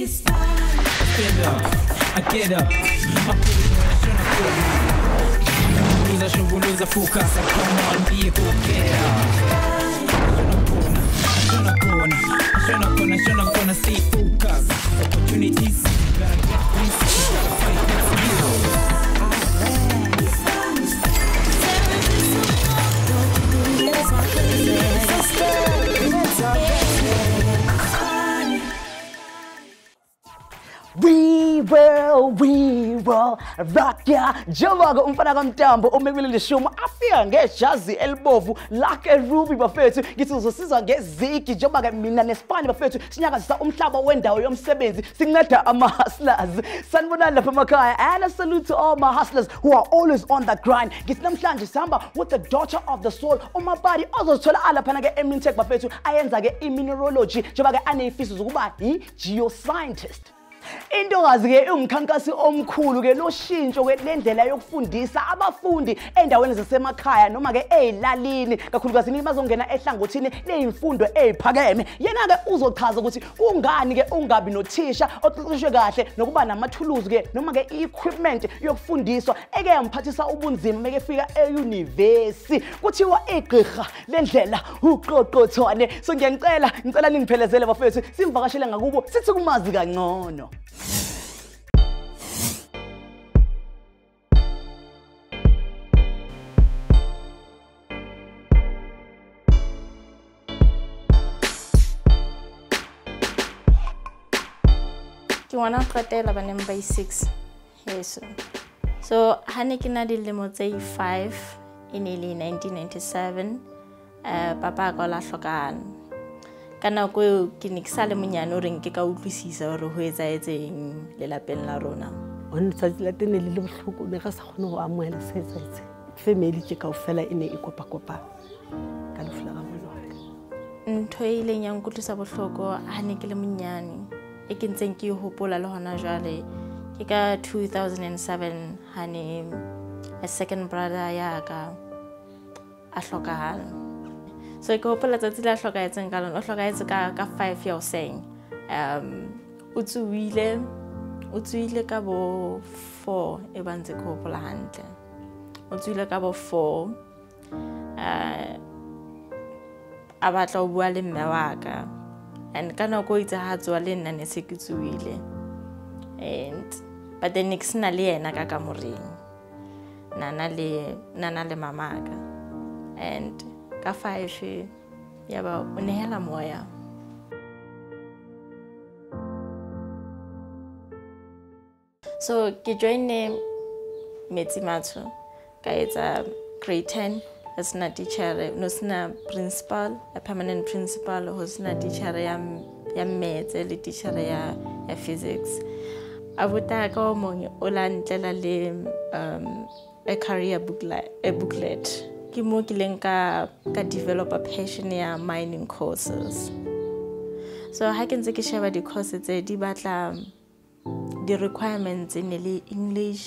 It's time. I get up. Lose focus. Come on, be a go-getter. I'm gonna stay focused. Opportunities. Gotta get We will rock ya. Njengoba umfana kaMtambo umekule leshuma afika ngejazi elibovu like Ruby bafethu ngithi uzosiza ngezigi njengoba ke mina neSpani bafethu sinyakazisa umhlaba wendawo yomsebenzi sinceda ama-hustlers. Sanibonani lapha emakhaya, and a salute to all my hustlers who are always on the grind. Ngithi namhlanje sihamba with the daughter of the soul uMapadi ozothola alaphana ke Mintek bafethu ayenza ke imineralogy njengoba ke anefiso zokuba geoscientist. Intokazi ke umkhankasi omkhulu ke loshintsho ke lendlela yokufundisa abafundi endaweni zasemakhaya noma ke ezilalini kakhulukazi nibazongena ehlangothini lezimfundo eziphakeme. Yena ke uzochaza ukuthi kungani ke ungabi nothisha oqeqeshwe kahle nokuba namathuluzi ke noma ke equipment yokufundiswa eke yamphathisa ubunzima meke fika euniversity kuthiwa igqirha lendlela uqoqothwane. So ngicela ningiphelezele bafethu simvakashele ngakubo sithi kumazi kangcono. You wanna qetela ba neng by 6 yeso. So hane ke na dilemo tse 5 in 1997 papa ka la hlokana. Kana go ke ne ke sa le monyane o reng ke ka utlwisisa hore ho etsaetseng le lapeng la rona. On tsatsi la tene le bohloko ne ga sa khone go amoela se etsetse. Family ke kaofela ene e kopa ka lefla ga mona. Ntho e ileng ya nkutlwisa bohloko hane ke le monyane. E ke ntseng ke hopola le hona jwale ke ka 2007 hane a second brother ya ka a hlokahala. So ke hopola tsatsi la hlokaetseng ka lona o hlokaetse ka 5 ya hoseng. O tsuile ka bo 4 e bantse ke hopola hantle. O tsuile ka bo 4 a batla o bua le mme wa ka. And kana go itse ha tswa le nna ne se ke tsuile. But then next na le yena ka kamoreng. Nana le mamaka. And ka 5 ya ba o nehela moya. So ke joine Metsimatso ka etsa grade 10 as na teacher no sina principal, a permanent principal who sina teacher ya maths le teacher ya physics. Abuta ka mo o la ntlela le a career booklet. Ke mo ke leng ka develop a passion ya mining courses. So ha ke ntse ke sheba di courses tse di batla the requirements in English,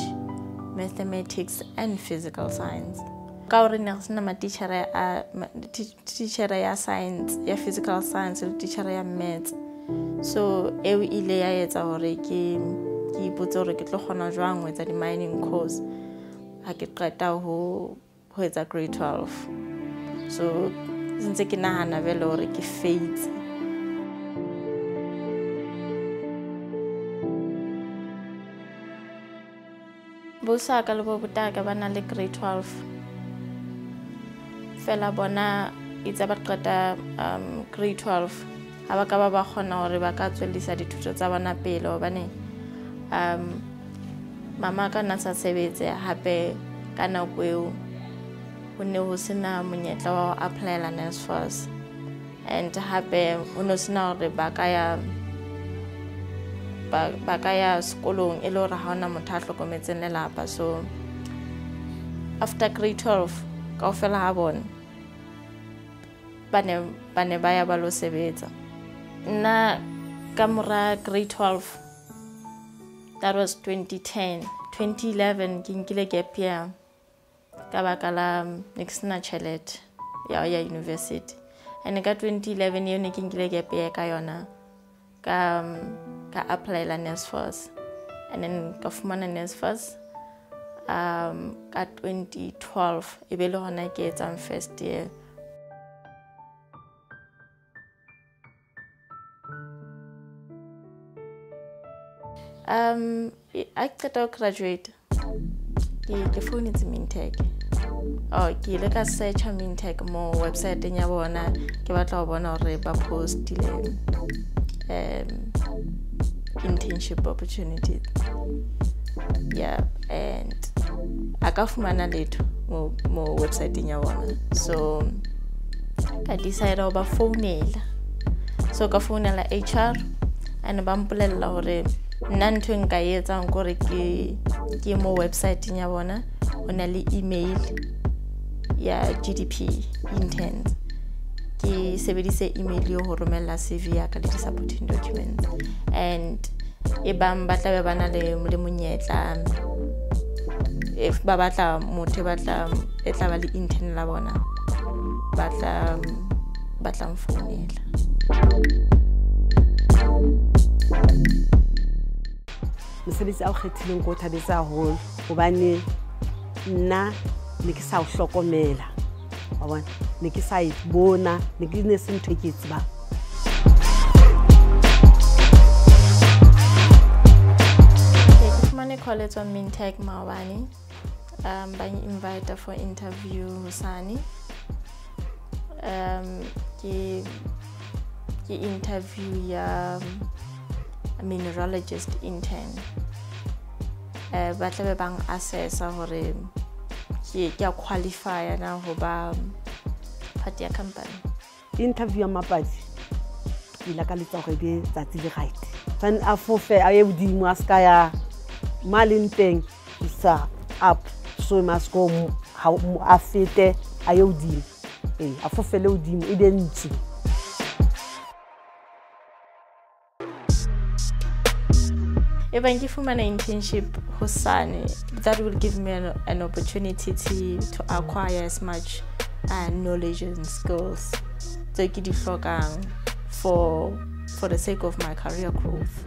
mathematics and physical science. Ka ore ne sena ma teacher ya science, ya physical science le teacher ya maths. So e ile ya etsa hore ke ipotse hore ke tlo kgona jwang ho etsa di mining course ha ke qeta ho etsa grade 12. So since ke nahana vele hore ke failed. Bosa ka le botaka bana le grade 12. Fela bona itse ba qeta grade 12 ha ba ka ba khona hore ba ka tswellisa dithuto tsa bana pele hobane mama ka na sa sebetse hape kana kweo ho ne ho sena monyetla wa apply la NSFAS and hape ho no sena hore ba ka ya sekolong e le hore ha ona motho a hlokometseng lelapa. So after grade 12 kaofela ha bona bane ba ya ba lo sebetsa. Nna ka mora grade 12 that was 2010. 2011 ke nkile gap year ka baka la nexna chelet ya university and ka 2011 yone ke nkile gap year ka yona ka ka apply la NSFAS, and then ka fumana NSFAS ka 2012 e be le hona ke etsang first year. I qeta ho graduate ke founetse Mintek. Ke ile ka search Mintek mo website ya bona ke batla ho bona hore ba postile internship opportunities. Yeah, and aka fumana letho mo website ya bona. So ka decide ho ba founela. So ka founela HR and ba mpolella hore nna ntho nka etsa nkore ke mo website ya bona ona le email ya GDP interns ke sebedise email yo ho romella CV ya ka le supporting documents, and e bang ba tla be bana le monyetla if ba batla motho batla e tla ba le intern la bona batla mfounela. Mosebetsi ao kgethileng ko thabetsa haholo hobane nna ne ke sa o hlokomela wa bona ne ke sa bona ne ke ne se ntho ke tseba. Ke fumane college on Mintek maobane ba invite for interview hosane. Ke interview ya mineralogist intern. Ba tla be bang assessa hore ke a qualify na ho ba part ya company. Interview ya Mapadi ila ka letsa hore be tsatsi le right. Tsan a fofe a ye bodimo a ska ya maleng teng isa up, so must go how a fete a ye bodimo a fofe le bodimo e be ntsi. If I give an internship hosane, that will give me an opportunity to acquire as much knowledge and skills to get the for the sake of my career growth.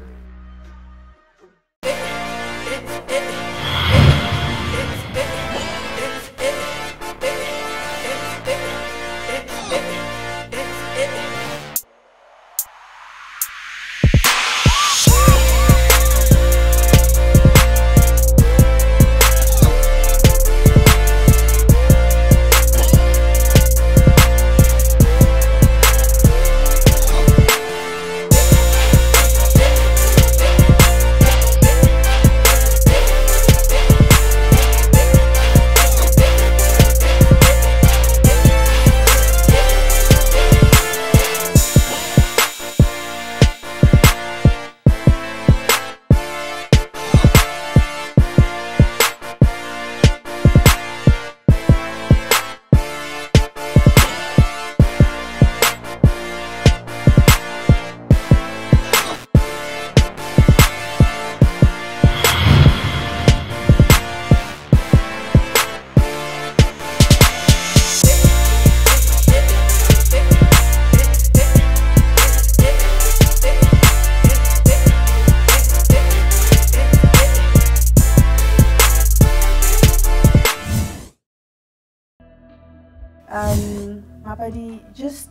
Mapadi, just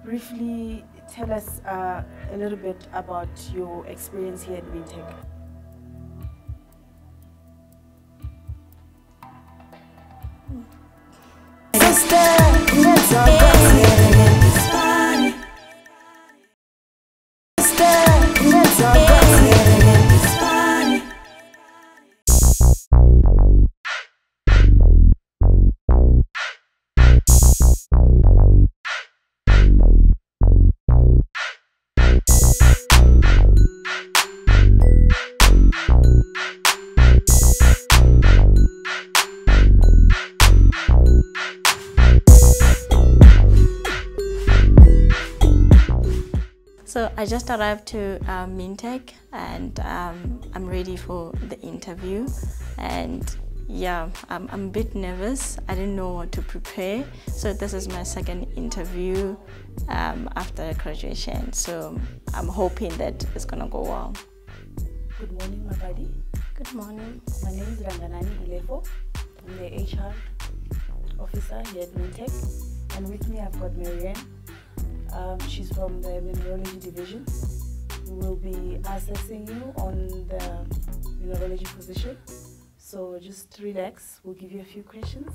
briefly tell us a little bit about your experience here at Mintek. So I just arrived to Mintek, and I'm ready for the interview, and yeah, I'm a bit nervous. I didn't know what to prepare. So this is my second interview after graduation. So I'm hoping that it's gonna go well. Good morning, Mapadi. Good morning. My name is Ranganani Ilefo. I'm the HR officer here at Mintek. And with me I've got Marianne. She's from the mineralogy division. We will be assessing you on the mineralogy position. So just relax, we'll give you a few questions.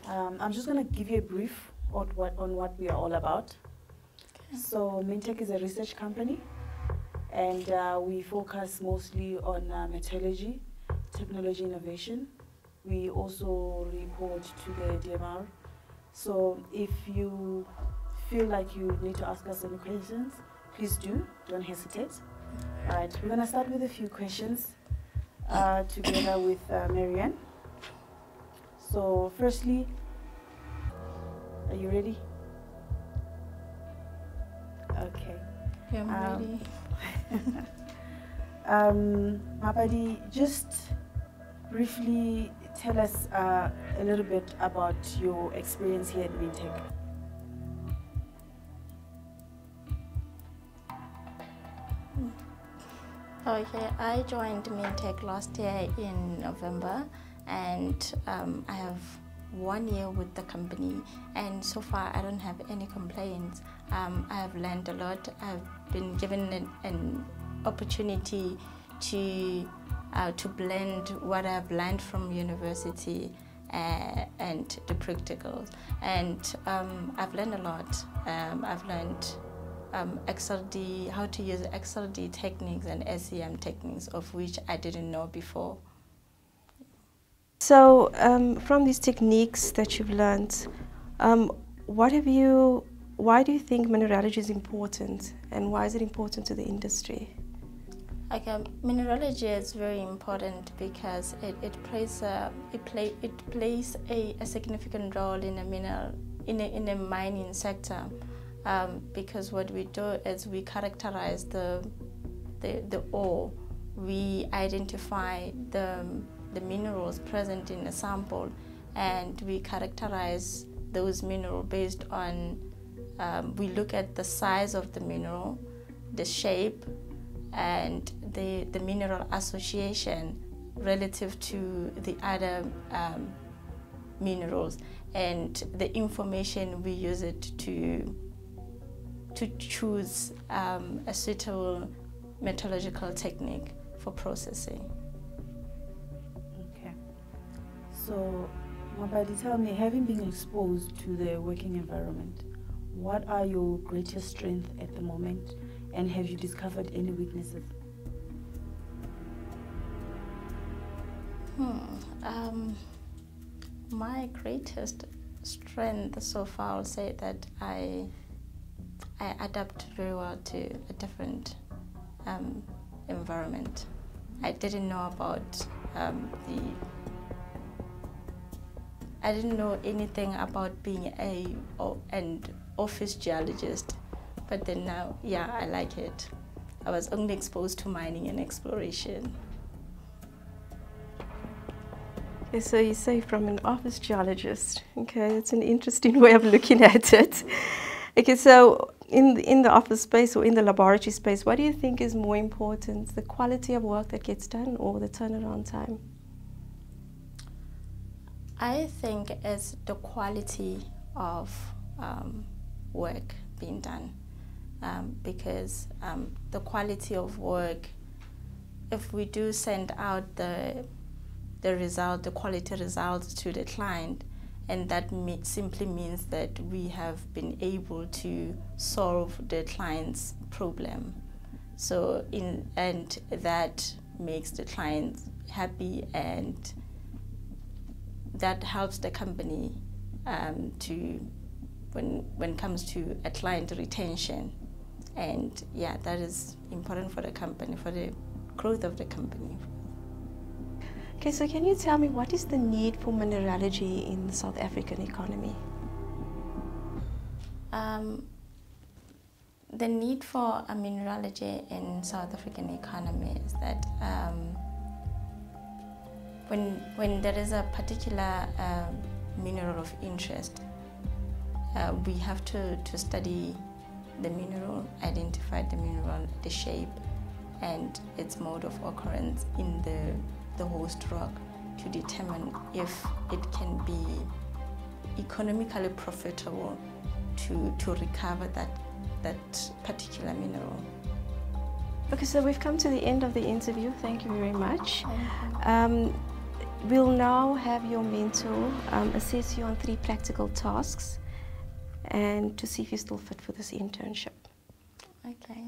I'm just going to give you a brief on what we are all about. Okay. So Mintek is a research company, and we focus mostly on metallurgy, technology innovation. We also report to the DMR. So if you feel like you need to ask us any questions, please do, don't hesitate. All right, we're going to start with a few questions together with Marianne. So firstly, are you ready? Okay. Yeah, I'm ready. Mapadi, just briefly tell us a little bit about your experience here at Mintek. Okay, I joined Mintek last year in November, and I have 1 year with the company, and so far I don't have any complaints. I have learned a lot. I've been given an opportunity to blend what I've learned from university and the practicals, and I've learned a lot. I've learned XLD, how to use XLD techniques and SEM techniques, of which I didn't know before. So from these techniques that you've learned, why do you think mineralogy is important, and why is it important to the industry? Okay, mineralogy is very important because it plays a significant role in a mining sector. Because what we do is we characterize the ore, we identify the minerals present in a sample, and we characterize those minerals based on, we look at the size of the mineral, the shape, and the mineral association relative to the other minerals, and the information we use it to choose a suitable metallurgical technique for processing. Okay. So, Mapadi, tell me, having been exposed to the working environment, what are your greatest strengths at the moment, and have you discovered any weaknesses? My greatest strength so far, I'll say that I adapt very well to a different environment. I didn't know about I didn't know anything about being an office geologist, but then now, yeah, I like it. I was only exposed to mining and exploration. Okay, so you say from an office geologist. Okay, it's an interesting way of looking at it. Okay, so in the office space or in the laboratory space, what do you think is more important, the quality of work that gets done or the turnaround time? I think it's the quality of work being done, because the quality of work, if we do send out the quality results to the client, and that simply means that we have been able to solve the client's problem. So and that makes the client happy, and that helps the company when it comes to a client retention. And yeah, that is important for the company, for the growth of the company. Okay, so can you tell me what is the need for mineralogy in the South African economy? The need for a mineralogy in South African economy is that When there is a particular mineral of interest, we have to study the mineral, identify the mineral, the shape, and its mode of occurrence in the host rock to determine if it can be economically profitable to recover that particular mineral. Okay, so we've come to the end of the interview. Thank you very much. We'll now have your mentor assess you on 3 practical tasks and to see if you still fit for this internship. Okay.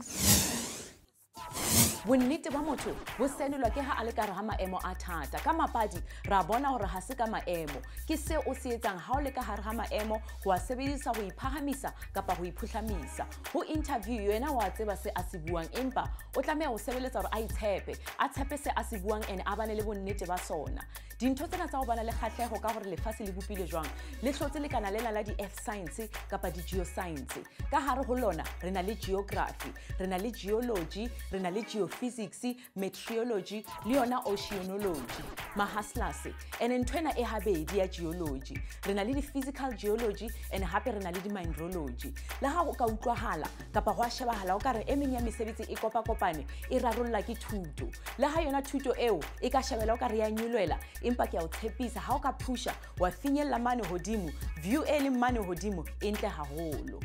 Bonnete ba motho bo senelwa ke ha a le ka re ha maemo a thata ka mapadi ra bona hore ha se ka maemo ke se o se etsang ha o le ka hare ha maemo ho a sebedisa go iphahamisa kapa go iphuhlamisa ho interview yena wa tseba se a se buang empa o tlameha ho sebeletsa hore a itshepe a tshepe se a se buang ene a bane le bonnete ba sona dintho tsena tsa go bana le kgatlhego ka gore lefatshe le bopile jwang le hlotse le kana lena la di F science kapa di geoscience ka hare ho lona re na le geography re na le geology re na le geophysics meteorology le yona oceanology mahaslas ene ntwena e habedi ya geology re na le di physical geology ene hape re na le di mineralogy la ha o ka utlwahala kapa go a shebahala o ka re emeng ya mesebetsi e kopane e rarolla ke thuto la ha yona thuto eo e ka shebela o ka re ya nyulwela empa ke a o tshepisa ha o ka pusha wa finyella mane hodimo view e le mane hodimo e ntle haholo.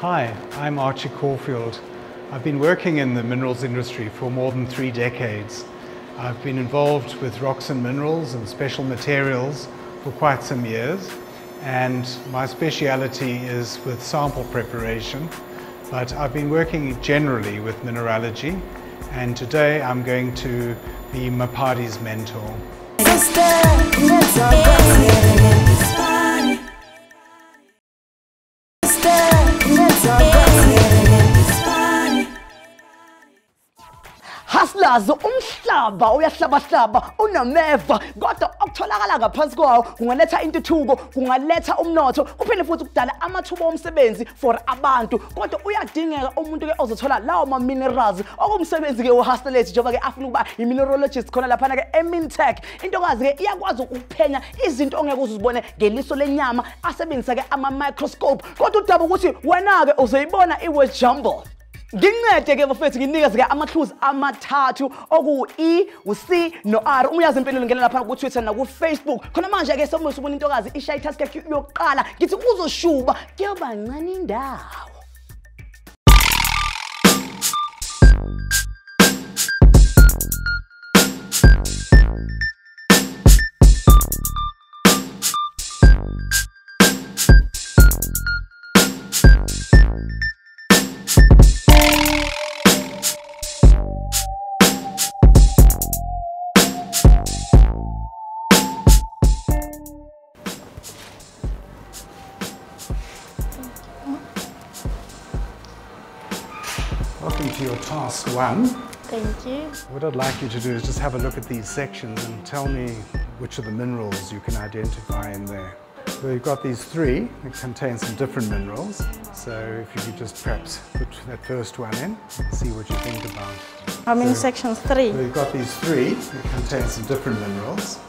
Hi, I'm Archie Caulfield. I've been working in the minerals industry for more than 3 decades. I've been involved with rocks and minerals and special materials for quite some years, and my speciality is with sample preparation, but I've been working generally with mineralogy, and today I'm going to be Mapadi's mentor. Hustlers umhlaba uyahlabahlaba unameva kodwa okutholakala ngaphansi kwawo kungaletha intuthuko kungaletha umnotho kuphinde futhi ukudala amathuba omsebenzi for abantu kodwa uyadingeka umuntu ke ozothola lawo ma minerals okumsebenzi ke uhustler njengoba ke afuna ukuba imineralogist khona lapha ke Mintek intokazi ke iyakwazi ukuphenya izinto ongeke uzibone ngeliso lenyama asebenzisa ke ama microscope kodwa udaba ukuthi wena ke uzoyibona iwe jumbo. Ngincede ke bafethu nginikeze ke ama-clues amathathu oku E, u-C no-R. Uma uyazi impilo ngena lapha ku Twitter na ku Facebook. Khona manje ke somusa ubona intokazi ishaya task yakhe yokuqala ngithi uzoshuba kuyoba ncane indawo. Welcome to your task 1. Thank you. What I'd like you to do is just have a look at these sections and tell me which of the minerals you can identify in there. So you've got these 3 that contain some different minerals. So if you could just perhaps put that first one in, see what you think about. How many sections? 3. So you've got these 3 that contain some different minerals.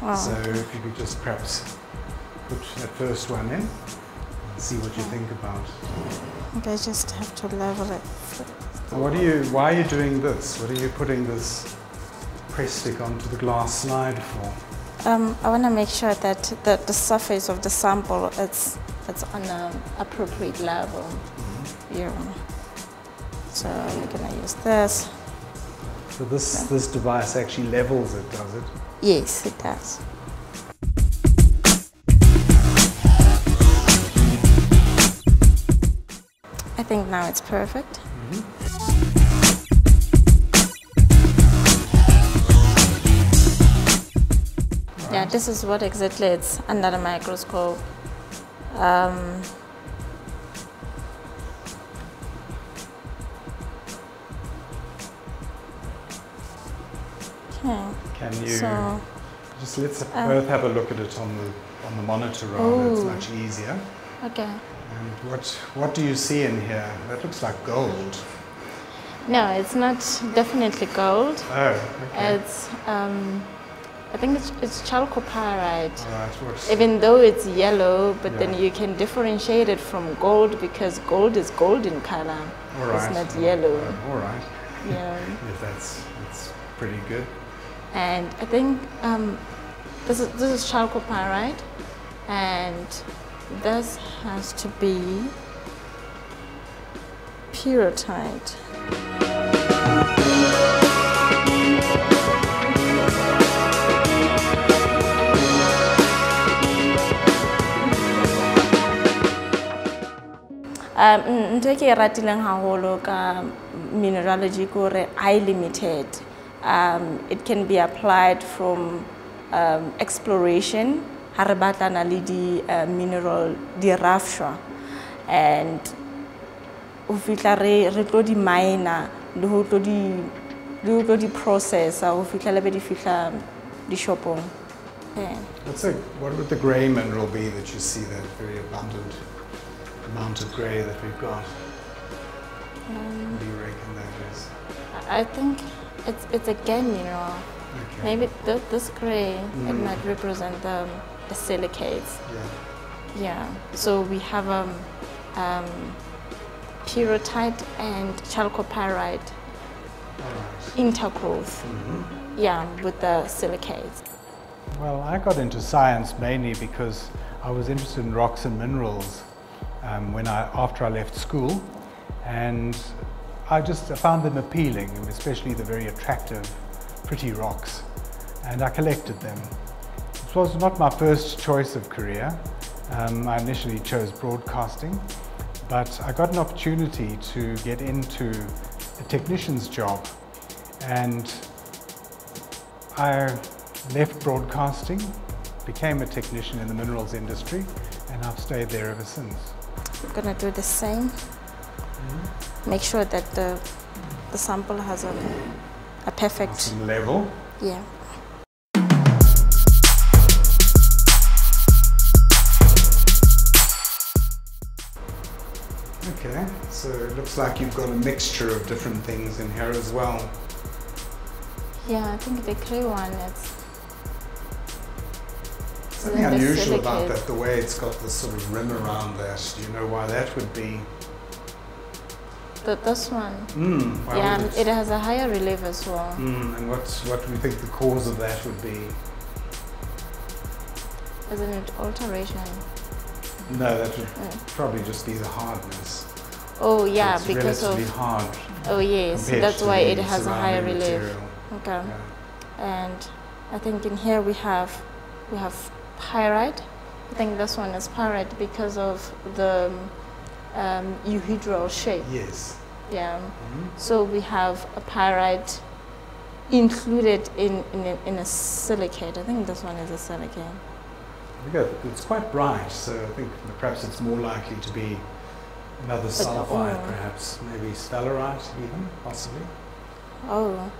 Wow. So if you could just perhaps put that first one in and see what you think about. Okay, I just have to level it. Why are you doing this? What are you putting this press stick onto the glass slide for? I want to make sure that the surface of the sample it's on an appropriate level. Mm-hmm. Yeah. So you're gonna use this. So this device actually levels it, does it? Yes, it does. I think now it's perfect. Mm-hmm. Right. Yeah, this is what exactly it's under the microscope. Okay. Can you So, just let's both have a look at it on the monitor rather. It's much easier. okay. And what do you see in here? That looks like gold. No, it's not definitely gold. Oh, okay. It's I think it's chalcopyrite. All right. What's Even though it's yellow, but then Yeah. you can differentiate it from gold because gold is golden color. all right. It's not yellow. All right. Yeah. Yes, that's pretty good. And I think this is chalcopyrite, and this has to be pyrrhotite. Ntho e ke e ratileng haholo ka mineralogy ke hore I limited. It can be applied from exploration, ha re batlana le di mineral di rafshwa, and o fitla re tlo di miner le ho tlo di processa ho fitla le be di fitla di shopong. Okay. What would the grey mineral be that you see, that very abundant amount of grey that we've got? What do you reckon that is? I think it's a game mineral. Okay. Maybe this grey, it might represent the silicates. Yeah. Yeah. So we have pyrrhotite and chalcopyrite All right. intergrowth. Yeah, with the silicates. Well, I got into science mainly because I was interested in rocks and minerals after I left school, and I found them appealing, and especially the very attractive, pretty rocks, and I collected them. It was not my first choice of career. I initially chose broadcasting, but I got an opportunity to get into a technician's job, and I left broadcasting, became a technician in the minerals industry, and I've stayed there ever since. We're gonna do the same. Make sure that the sample has a perfect Awesome level. yeah. Okay, so it looks like you've got a mixture of different things in here as well. Yeah, I think the grey one it's Something the unusual about silicate. that, the way it's got this sort of rim around that. Do you know why that would be? This one. Why Yeah, would it has a higher relief as well. And what do you think the cause of that would be? Isn't it alteration? No, that would probably just be the hardness. Oh yeah, It's because relatively of hard. oh yes, compared that's to why the it has a higher surrounding relief. material. Okay. Yeah. And I think in here we have pyrite. I think this one is pyrite because of the euhedral shape. Yes. Yeah. So we have a pyrite included in a silicate. I think this one is a silicate. It's quite bright, so I think perhaps it's more likely to be another sulfide, perhaps, maybe stellarite even, possibly. Oh.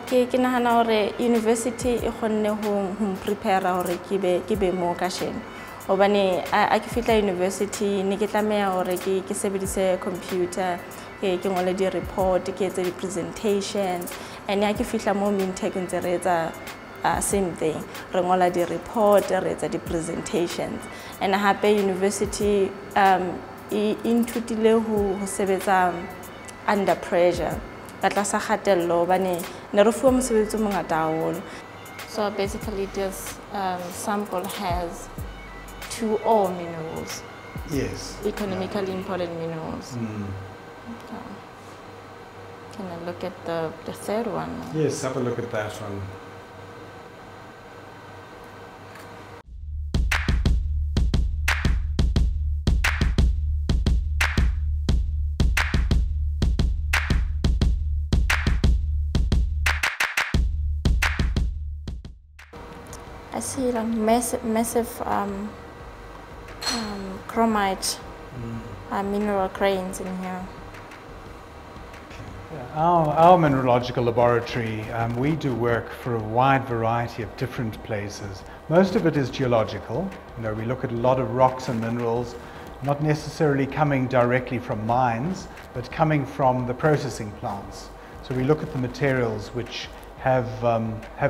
Ke nahana hore university e kgonne ho prepare hore ke be mo kasheno hobane a ke fitla university ne ke tlameha hore ke sebedise computer ke ngole di report ke etse di presentations, and ha ke fitla mo Mintek ntse re etsa same thing, re ngola di report re etsa di presentations, and hape university e ntutile ho sebetsa under pressure ka tlasa kgatello hobane ne re fuwa mosebetsi o mongata haholo. So basically this sample has 2 ore minerals. Yes. Economically important minerals. Okay. Can I look at the third one? Yes, have a look at that one. I see like massive chromite, mineral grains in here. Our mineralogical laboratory, we do work for a wide variety of different places. Most of it is geological. We look at a lot of rocks and minerals, not necessarily coming directly from mines, but coming from the processing plants. So we look at the materials which have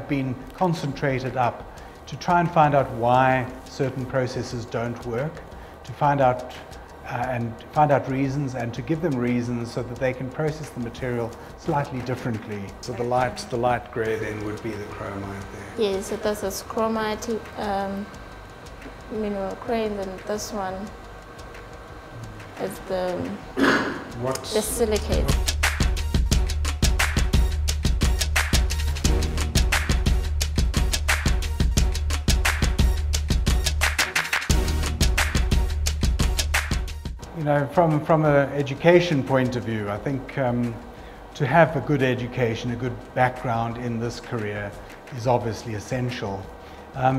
been concentrated up to try and find out why certain processes don't work, to find out reasons and to give them reasons so that they can process the material slightly differently. So the light grey then would be the chromite there. Yes, so this is chromite, mineral grain, and this one is the silicate. From an education point of view, I think to have a good education, a good background in this career is obviously essential.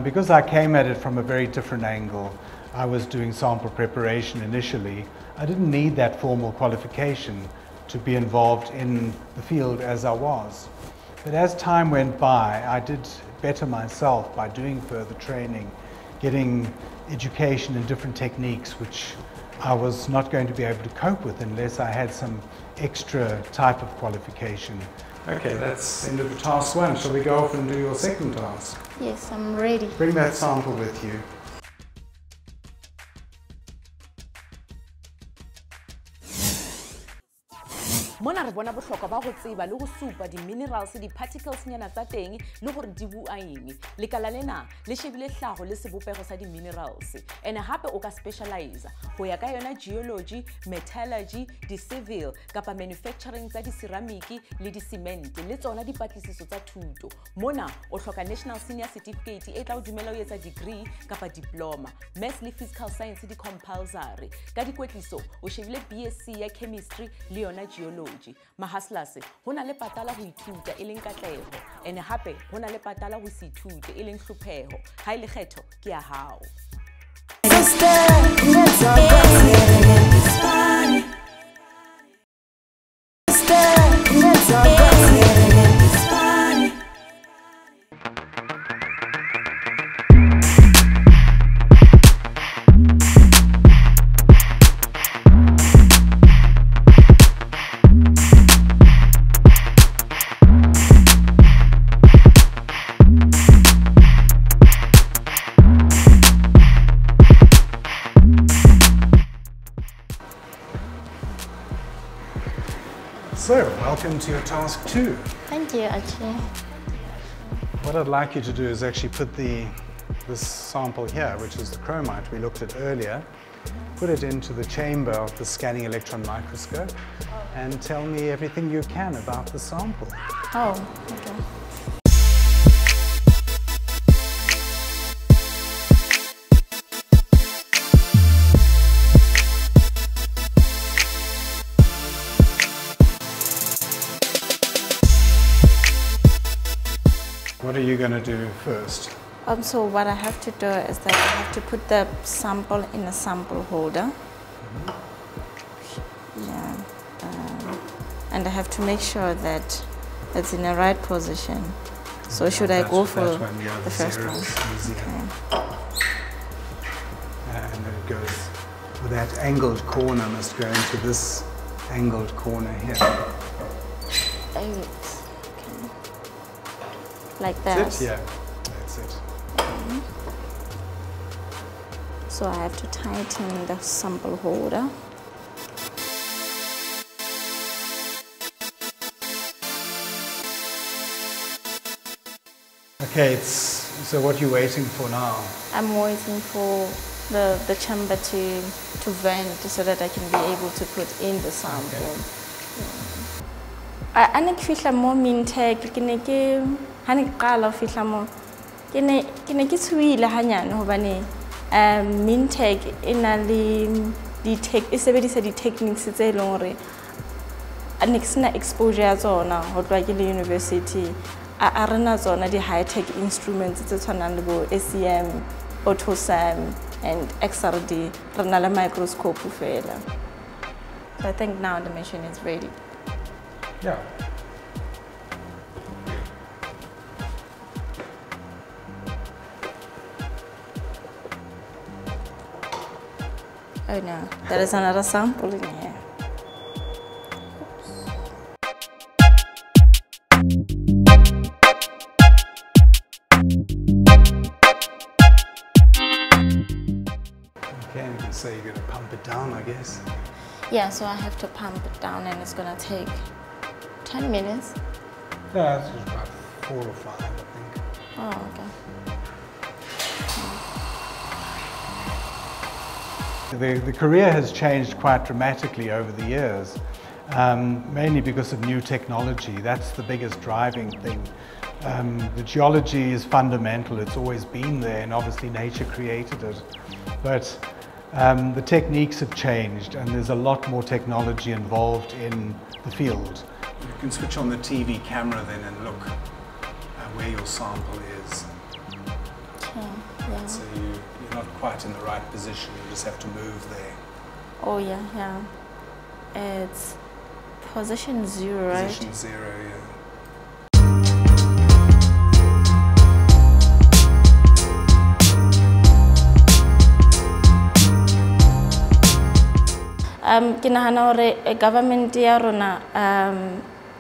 Because I came at it from a very different angle, I was doing sample preparation initially. I didn't need that formal qualification to be involved in the field as I was. But as time went by, I did better myself by doing further training, getting education in different techniques which I was not going to be able to cope with unless I had some extra type of qualification. Okay, that's the end of the task one. Shall we go off and do your second task? Yes, I'm ready. Bring that sample with you. Mona re bona bohlokwa ba go tseba le go supa di-minerals di-particles nyana tsa teng le gore di bua eng. Lekala lena le shebile hlago le sebopego sa di-minerals ene hape o ka specialize go ya ka yona geology, metallurgy, di-civil kapa manufacturing tsa di-ceramiki le di-cement le tsona dipatlisiso tsa thuto. Mona o hloka national senior certificate e tla o dumela o etsa degree kapa diploma, maths le physical science di-compulsory. Ka dikwetliso o shebile BSc ya chemistry le yona geology. Mahaslas ho na le patala ho ithuta e leng katleho ene hape ho na le patala ho se ithute e leng hlopheho ha ile kgetho ke ya hao. So, welcome to your task 2. Thank you, Archie. What I'd like you to do is actually put this sample here, which is the chromite we looked at earlier, put it into the chamber of the scanning electron microscope and tell me everything you can about the sample. Oh, okay. What are you going to do first? So what I have to do is that I have to put the sample in a sample holder. Yeah, and I have to make sure that it's in the right position. So should I go for the first one? Okay. And then it goes with that angled corner must go into this angled corner here. Like that? That's it? Yeah, that's it. Okay. So I have to tighten the sample holder. Okay, so what are you waiting for now? I'm waiting for the chamber to vent so that I can be able to put in the sample. Okay. I need to more Mintek. Hani qala fihla mo ke ne ke tshuile hanyane hobane Mintek ena le e sebedisa di techniques tse leng hore a sena exposure ya tsona ho tloa ke le university a rena tsona di high tech instruments tse tshwanang le bo SEM, AutoSAM and XRD, renala microscope fela. So I think now the machine is ready. Yeah. Oh no, there is another sample in here. Okay, you can say you're going to pump it down, I guess. Yeah, so I have to pump it down and it's gonna take 10 minutes. Yeah, it's just about 4 or 5, I think. Oh, okay. The career has changed quite dramatically over the years, mainly because of new technology. That's the biggest driving thing. The geology is fundamental, it's always been there, and obviously nature created it. But the techniques have changed and there's a lot more technology involved in the field. You can switch on the TV camera then and look where your sample is. Okay, yeah. So you're not quite in the right position, you just have to move there. Oh yeah, yeah. It's position 0, right? Position 0, yeah. Ke nahana hore government ya rona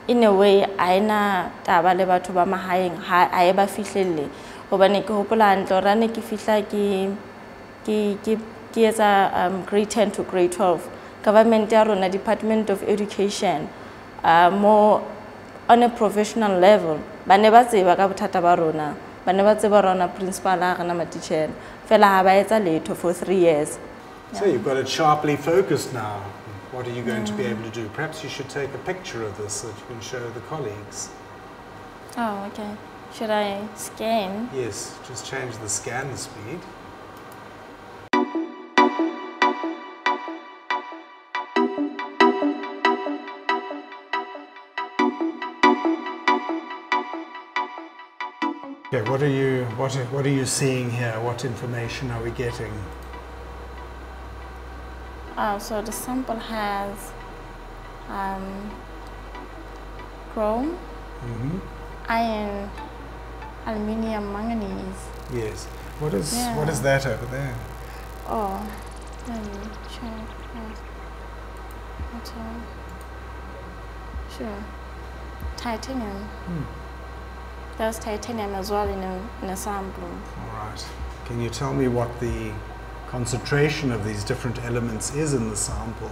in a way aina taba le batho ba mahaeng ha e ba fihlelle hobane ke hopola hantle hore ne ke fihla ke etsa grade 10 to grade 12 government ya rona Department of Education more on a professional level ba ne ba tseba ka bothata ba rona ba ne ba tseba rona principal a rena matitjhere fela ha ba etsa letho for 3 years. So you've got it sharply focused now. What are you going to be able to do? Perhaps you should take a picture of this so that you can show the colleagues. Oh, okay. Should I scan? Yes, just change the scan speed. Okay, what are you seeing here? What information are we getting? Oh, so the sample has chrome, iron, aluminium, manganese. Yes. What is that over there? Oh, let me check. Sure. Titanium. There's titanium as well in a sample. All right. Can you tell me what the concentration of these different elements is in the sample?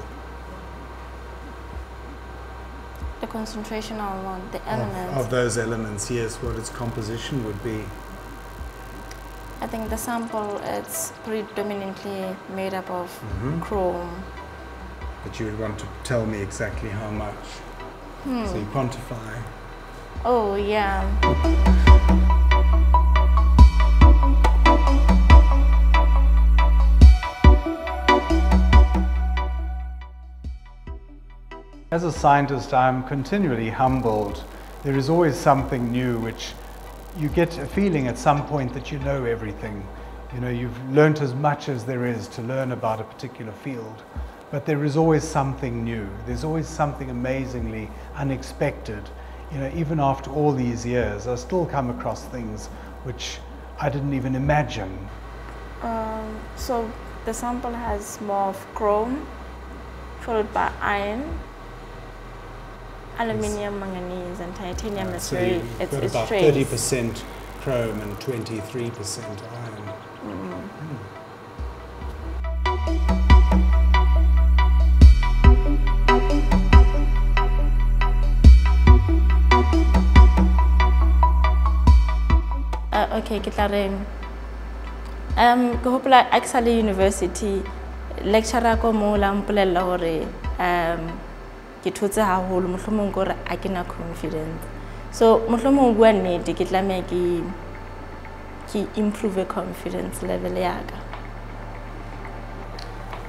The concentration of what? The elements? Of those elements, yes, what its composition would be. I think the sample is predominantly made up of chrome. But you would want to tell me exactly how much. So you quantify. Oh, yeah. As a scientist, I'm continually humbled. There is always something new, which you get a feeling at some point that you know everything. You know, you've learnt as much as there is to learn about a particular field, but there is always something new. There's always something amazingly unexpected. You know, even after all these years, I still come across things which I didn't even imagine. So the sample has more of chrome, followed by iron, aluminium, manganese, and titanium. Is So very, you've it's got about trace. 30% chrome and 23% iron. Okay, ke tla re ke hopola actually university lecturer ko mo la mpolella hore ke thotse haholo mohlomong gore a ke na confidence, so mohlomong bua nnete ke tlameha ke improve confidence level yaka.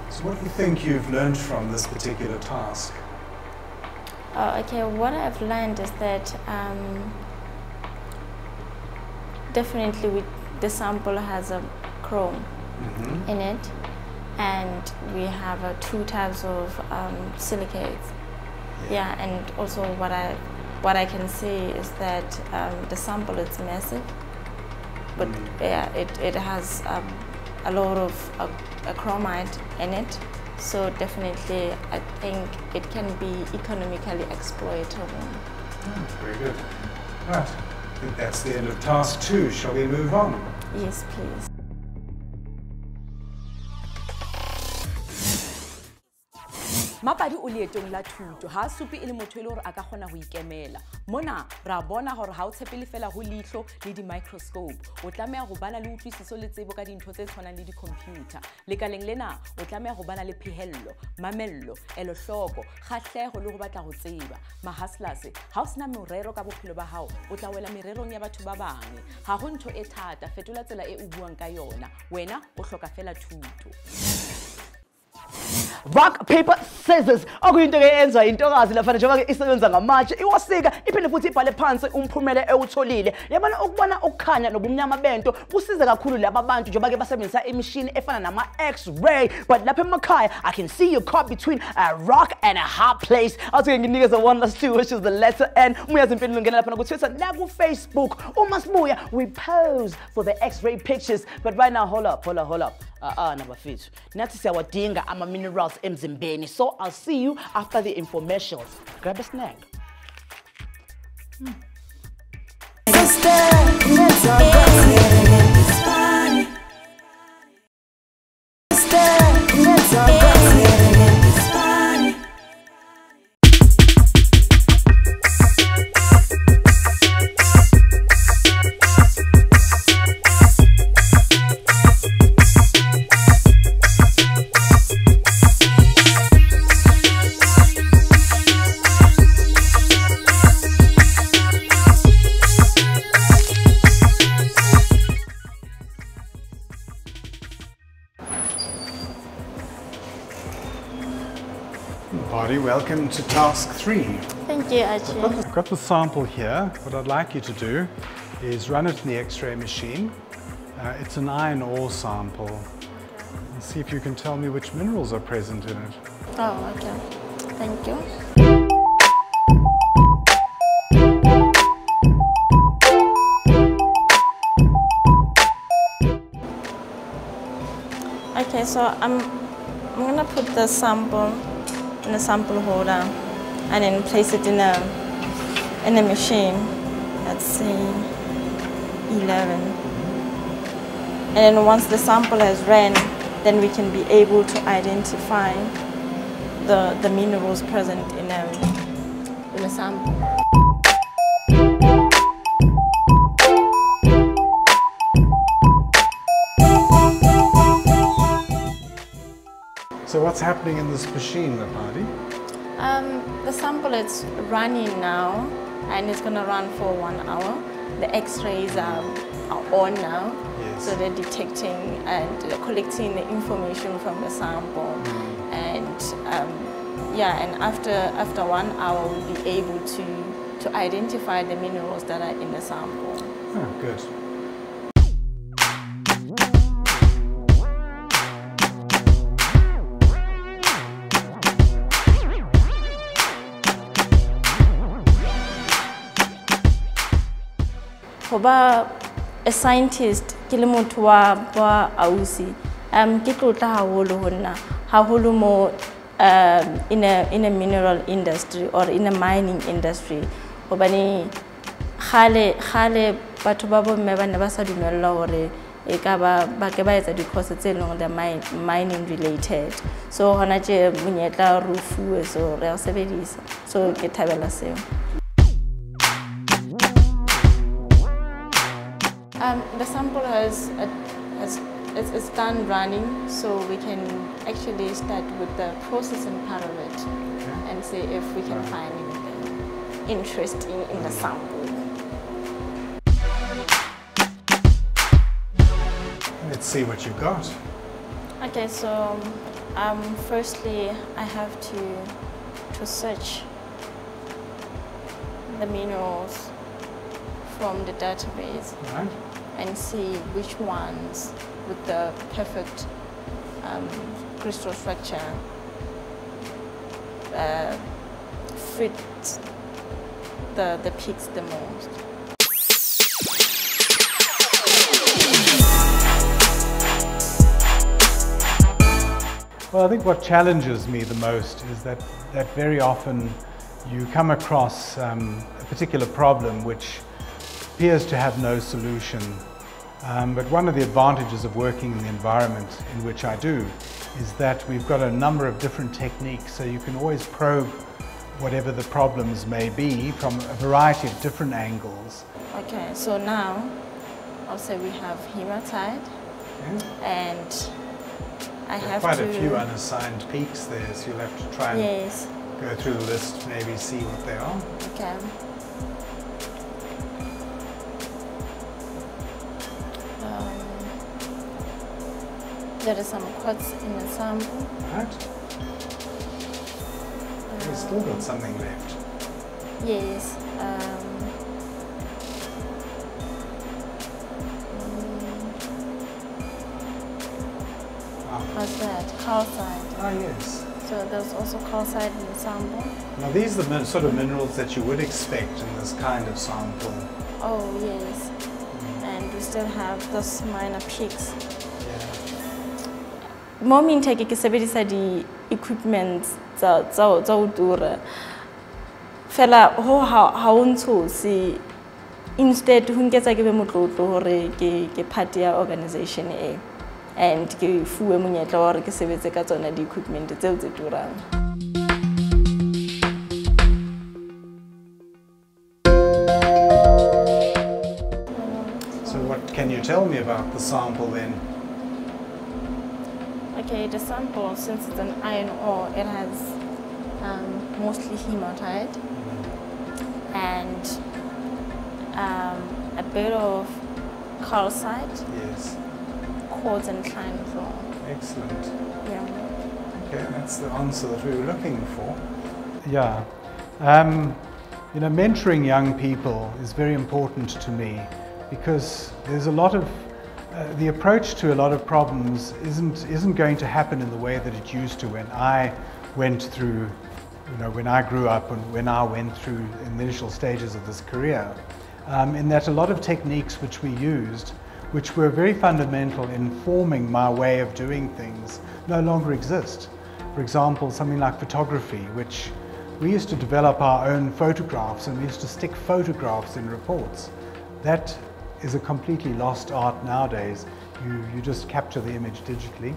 So what do you think you've learned from this particular task? Okay, what I've learned is that definitely the sample has a chrome, in it, and we have 2 types of silicates. Yeah, and also what I can say is that the sample is massive, but yeah, it has a lot of chromite in it. So definitely, I think it can be economically exploitable. Very good. Right, I think that's the end of task 2. Shall we move on? Yes, please. Mapadi o leetong la thuto ha supi ile motho ile hore a ka kgona ho ikemela mona ra bona hore ha o tshepele fela ho leihlo le di microscope o tlameha ho bana le utlwisiso le tsebo ka dintho tse tshwanang le di computer lekaleng lena o tlameha ho bana le phihello mamello elo hloko kgahleho le ho batla ho tseba mahastlase ha o sena morero ka bophelo ba hao o tla wela mererong ya batho ba bang ha ho ntho e thata fetola tsela e o buang ka yona wena o hloka fela thuto. Rock, paper, scissors. Okuyinto ke yenza intokazi lafana njengoba ke isebenza ngamatshe iwasika iphinde futhi ibhale phansi umphumela ewutholile. Yabona ukubona ukukhanya nobumnyama bento kusiza kakhulu laba bantu njengoba ke basebenzisa imishini efana nama X-ray, but lapha emakhaya I can see you caught between a rock and a hard place. Awuthi nginikeza one last two, which is the letter N. Umuyazi impilo ngena lapha ku Twitter na ku Facebook. Uma sibuya we pose for the X-ray pictures, but right now hold up. Nabafethu nathi siyawadinga ama minerals emzimbeni, so I'll see you after the infomercials. Grab a snack. Mapadi, welcome to task 3. Thank you, Archie. I've got the sample here. What I'd like you to do is run it in the X-ray machine. It's an iron ore sample. And see if you can tell me which minerals are present in it. Oh, okay. Thank you. Okay, so I'm gonna put the sample in a sample holder and then place it in a machine. Let's say 11. And then once the sample has ran, then we can be able to identify the minerals present in a sample. So what's happening in this machine, Mapadi? The sample is running now, and it's going to run for 1 hour. The X-rays are on now, Yes. so they're detecting and collecting the information from the sample. And yeah, and after 1 hour, we'll be able to identify the minerals that are in the sample. Oh, good. Hoba a scientist ke le motho wa ausi ke tlotla haholo honna haholo mo in a mineral industry or in a mining industry hobane khale batho ba bomme ba ne ba sa dumella hore e ka ba ke ba etsa di-course tse leng the mining related, so hona tje monyetla re fuwe, so re a sebedisa, so ke thabela seo. The sample it's done running, so we can actually start with the processing part of it and see if we can find anything interesting in the sample. Let's see what you've got. Okay, so firstly I have to search the minerals from the database. Right. and see which ones with the perfect crystal structure fit the peaks the most. Well, I think what challenges me the most is that very often you come across a particular problem which appears to have no solution. But one of the advantages of working in the environment in which I do is that we've got a number of different techniques, so you can always probe whatever the problems may be from a variety of different angles. Okay, so now I'll say we have hematite, and I have quite a few unassigned peaks there, so you'll have to try and go through the list, maybe see what they are. Okay. There is some quartz in the sample. Right. We've still got something left. Yes. What's that? Calcite. Ah, yes. So there's also calcite in the sample. Now these are the sort of minerals that you would expect in this kind of sample. Oh, yes. And we still have those minor peaks. Mo Mintek ke sebedisa di equipment tsa o tura. Fela ho ha o ntshosi, instead ho nketsa ke be motlotlo hore ke part ya organization e, and ke fuwe monyetla hore ke sebetse ka tsona di equipment tseo tse turang. So what can you tell me about the sample then? Okay, the sample, since it's an iron ore, it has mostly hematite and a bit of calcite, quartz and clinophyll. Excellent. Yeah. Okay, that's the answer that we were looking for. Yeah. You know, mentoring young people is very important to me because there's a lot of the approach to a lot of problems isn't going to happen in the way that it used to when I went through, you know, when I grew up and when I went through in the initial stages of this career. In that a lot of techniques which we used, which were very fundamental in forming my way of doing things, no longer exist. For example, something like photography, which we used to develop our own photographs and we used to stick photographs in reports. That is a completely lost art nowadays. You just capture the image digitally,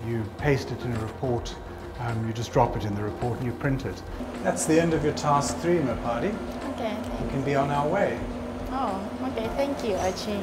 you paste it in a report, you just drop it in the report and you print it. That's the end of your task 3, Mapadi. Okay, We can be on our way. Oh, okay, thank you, Archie.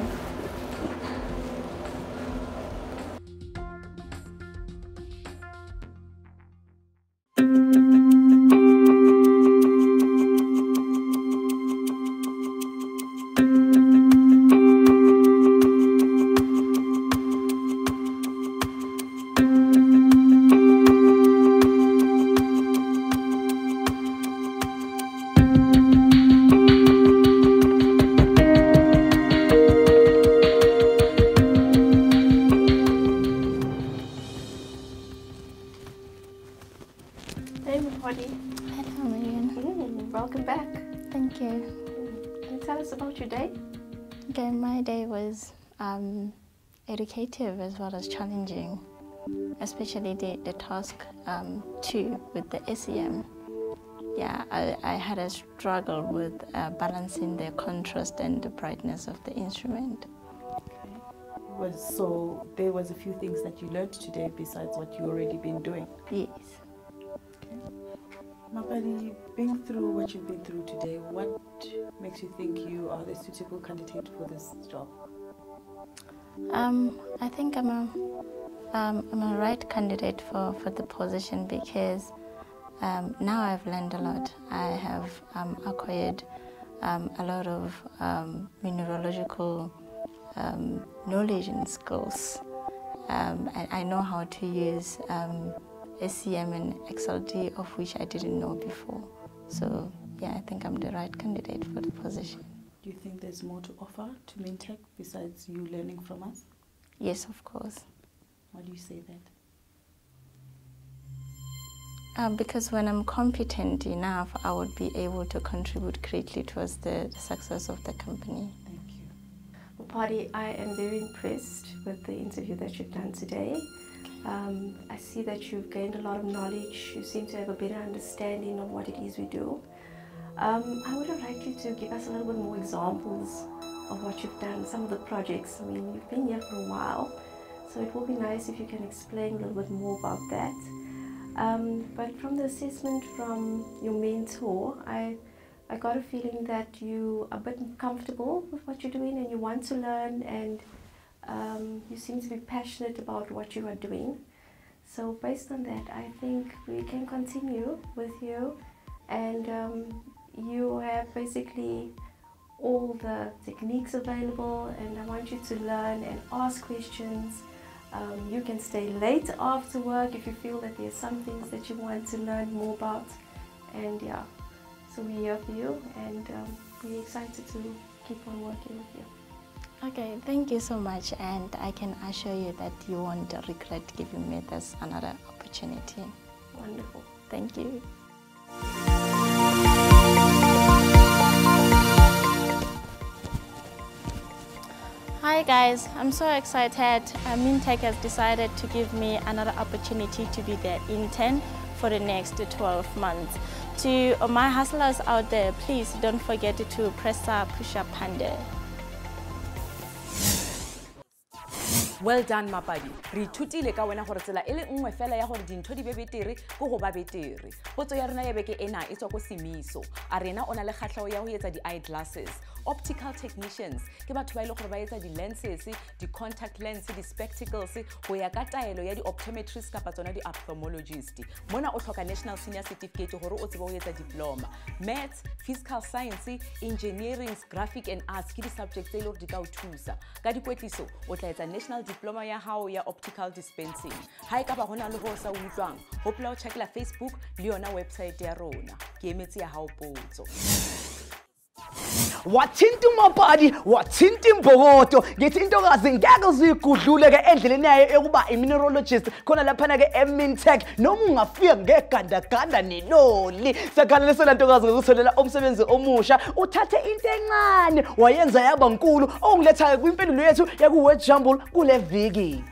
Hey, Mapadi. Hello, Marian. Welcome back. Thank you. Can you tell us about your day? Okay, my day was educative as well as challenging, especially the task 2 with the SEM. Yeah, I had a struggle with balancing the contrast and the brightness of the instrument. So there was a few things that you learned today besides what you already been doing? Yes. Mapadi, being through what you've been through today, what makes you think you are the suitable candidate for this job? I think I'm a right candidate for the position because now I've learned a lot. I have acquired a lot of mineralogical knowledge and skills. I know how to use SEM and XLD, of which I didn't know before. So yeah, I think I'm the right candidate for the position. Do you think there's more to offer to Mintek besides you learning from us? Yes, of course. Why do you say that? Because when I'm competent enough, I would be able to contribute greatly towards the success of the company. Thank you. Mapadi, I am very impressed with the interview that you've done today. I see that you've gained a lot of knowledge. You seem to have a better understanding of what it is we do. I would have liked you to give us a little bit more examples of what you've done, some of the projects. I mean, you've been here for a while, so it will be nice if you can explain a little bit more about that. But from the assessment from your mentor, I got a feeling that you are a bit comfortable with what you're doing and you want to learn, and you seem to be passionate about what you are doing. So based on that, I think we can continue with you, and you have basically all the techniques available, and I want you to learn and ask questions. You can stay late after work if you feel that there's some things that you want to learn more about. And yeah, so we're here for you, and we're excited to keep on working with you. Okay, thank you so much, and I can assure you that you won't regret giving me this another opportunity. Wonderful. Thank you. Hi guys, I'm so excited. Mintek has decided to give me another opportunity to be their intern for the next 12 months. To my hustlers out there, please don't forget to press up, push up, panda. Well done, Mapadi. Re ithutile ka wena gore tsela ele nngwe fela ya gore dintho di be betere go go ba betere. Potso ya rena ya beke ena e tswa go Simiso. A rena ona le kgatlhego ya go etsa di-eyeglasses. Optical technicians ke batho ba ile gore ba etsa di-lenses, di-contact lens, di-spectacles go ya ka taelo ya di-optometrist kapa tsona di-ophthalmologist. Mona o tlhoka national senior certificate gore o tsebe go etsa diploma. Maths, physical science, engineering, graphic and arts ke di-subjects tse ile gore di ka o thusa. Ka dikwetliso o tla etsa national diploma ya hao ya optical dispensing. Ha e ka ba hona le go sa utlwang, hopela o checkela Facebook le yona website ya rona. Ke emetse ya hao potso. Wathinta uMapadi, wathinta imbokodo, ngithi intokazi ngeke uzigudlule ke endleleni yayo ekuba imineralogist khona lapha ke eMintek noma ungafika ngegandaganda neloli. Sakhala lesona ntokazi ngokutholela umsebenzi omusha, uthathe into encane wayenza yaba nkulu ongiletha kwimpendulo yethu yakuword jumble kule viki.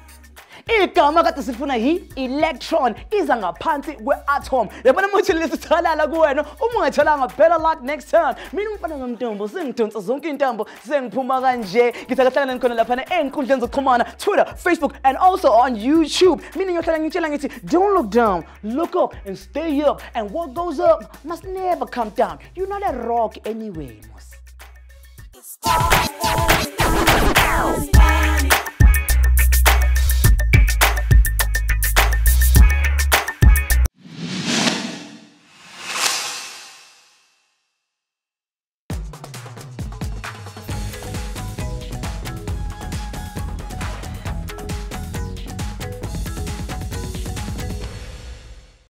Igama kade sifuna electron iza ngaphansi kwe-atom. Yabona muthi lesithalala kuwena uma ungatholanga better luck next time. Mina umfana nomntombo sengidonsa zonke intambo sengiphuma kanje. Ngithakahlangana khona lapha enkundleni zokuxhumana, Twitter, Facebook and also on YouTube. Mina ngiyohlala ngitshela ngithi don't look down, look up and stay up, and what goes up must never come down. You're not a rock anyway, mos.